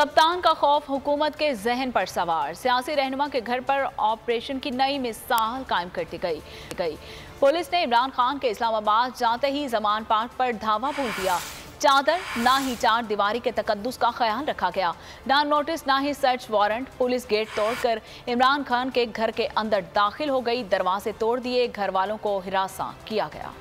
कप्तान का खौफ हुकूमत के जहन पर सवार। सियासी रहनुमा के घर पर ऑपरेशन की नई मिसाल कायम कर दी गई। पुलिस ने इमरान खान के इस्लामाबाद जाते ही जमान पार्क पर धावा बोल दिया। चादर ना ही चार दीवारी के तकद्दुस का ख्याल रखा गया, ना नोटिस ना ही सर्च वारंट। पुलिस गेट तोड़कर इमरान खान के घर के अंदर दाखिल हो गई। दरवाजे तोड़ दिए, घर वालों को हिरासा किया गया।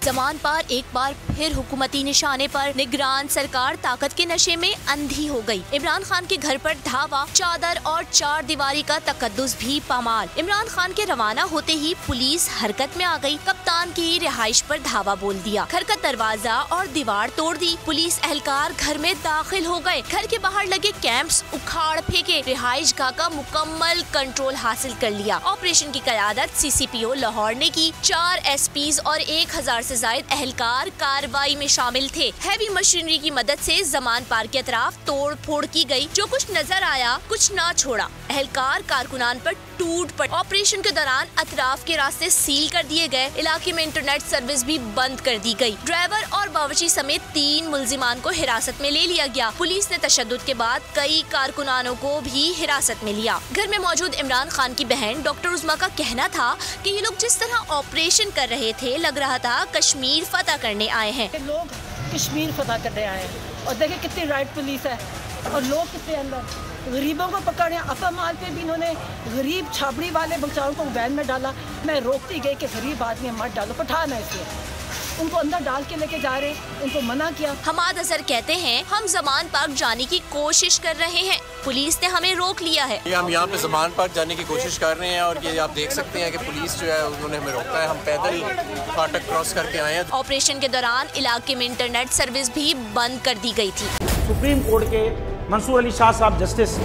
जमान पर एक बार फिर हुकूमती निशाने पर निगरान सरकार ताकत के नशे में अंधी हो गई। इमरान खान के घर पर धावा, चादर और चार दीवारी का तकद्दुस भी पामाल। इमरान खान के रवाना होते ही पुलिस हरकत में आ गई। कप्तान की रिहाइश पर धावा बोल दिया, घर का दरवाजा और दीवार तोड़ दी। पुलिस एहलकार घर में दाखिल हो गए। घर के बाहर लगे कैंप्स उखाड़ फेंके। रिहाइश गाह का मुकम्मल कंट्रोल हासिल कर लिया। ऑपरेशन की क़यादत CCPO लाहौर ने की। 4 SPs और 1000 से जायद एहलकार कार्रवाई में शामिल थे। हैवी मशीनरी की मदद से जमान पार्क के अतराफ तोड़ फोड़ की गई। जो कुछ नजर आया कुछ ना छोड़ा। एहलकार कारकुनान पर टूट पड़े। ऑपरेशन के दौरान अतराफ के रास्ते सील कर दिए गए। इलाके में इंटरनेट सर्विस भी बंद कर दी गई। ड्राइवर और बावर्ची समेत 3 मुल्जिमान को हिरासत में ले लिया गया। पुलिस ने तशद्दुद के बाद कई कारकुनानों को भी हिरासत में लिया। घर में मौजूद इमरान खान की बहन डॉक्टर उस्मा का कहना था कि ये लोग जिस तरह ऑपरेशन कर रहे थे, लग रहा था कश्मीर फतह करने आए हैं। लोग कश्मीर फतह करने आए हैं और देखिए कितनी राइट पुलिस है और लोग कितने अंदर गरीबों को पकड़े। अफा माल पे भी इन्होंने गरीब छाबड़ी वाले बच्चाओं को वैन में डाला। मैं रोकती गई कि गरीब आदमी मत डालो, पठान है इसलिए उनको अंदर डाल के लेके जा रहे हैं, उनको मना किया। हमाद अजहर कहते हैं, हम जमान पार्क जाने की कोशिश कर रहे हैं, पुलिस ने हमें रोक लिया है। हम यहाँ पे जमान पार्क जाने की कोशिश कर रहे हैं और ये आप देख सकते हैं कि पुलिस जो है उन्होंने हमें रोका है। हम पैदल फाटक क्रॉस करके आए हैं। ऑपरेशन के दौरान इलाके में इंटरनेट सर्विस भी बंद कर दी गई थी। सुप्रीम कोर्ट के मंसूर अली शाह साहब जस्टिस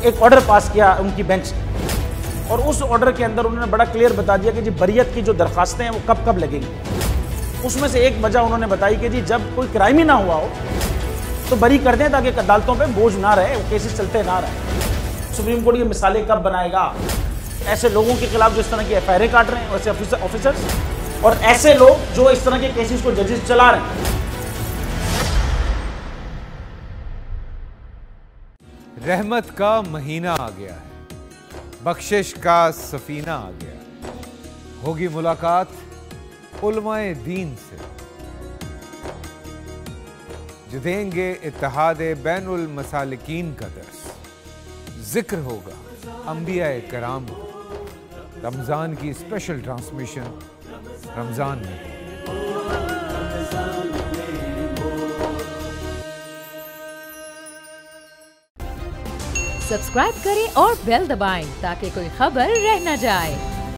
एक ऑर्डर पास किया उनकी बेंच, और उस ऑर्डर के अंदर उन्होंने बड़ा क्लियर बता दिया कि जी बरियत की जो दरखास्तें हैं वो कब कब लगेंगी। उसमें से एक वजह उन्होंने बताई कि जी जब कोई क्राइम ही ना हुआ हो तो बरी कर दें ताकि अदालतों पे बोझ ना रहे, वो केसेस चलते ना रहे। सुप्रीम कोर्ट ये मिसालें कब बनाएगा ऐसे लोगों के खिलाफ जो इस तरह की FIR काट रहे हैं, वैसे ऑफिसर्स और ऐसे लोग जो इस तरह के केसेस को जजेस चला रहे हैं। रहमत का महीना आ गया है, बख्शिश का सफीना आ गया। होगी मुलाकात उलमाए दीन से, जो देंगे इत्तेहादे बैनुल मसालिकीन का दर्स। जिक्र होगा अंबियाए कराम का। रमजान की स्पेशल ट्रांसमिशन रमजान में। सब्सक्राइब करें और बेल दबाएं ताकि कोई खबर रह न जाए।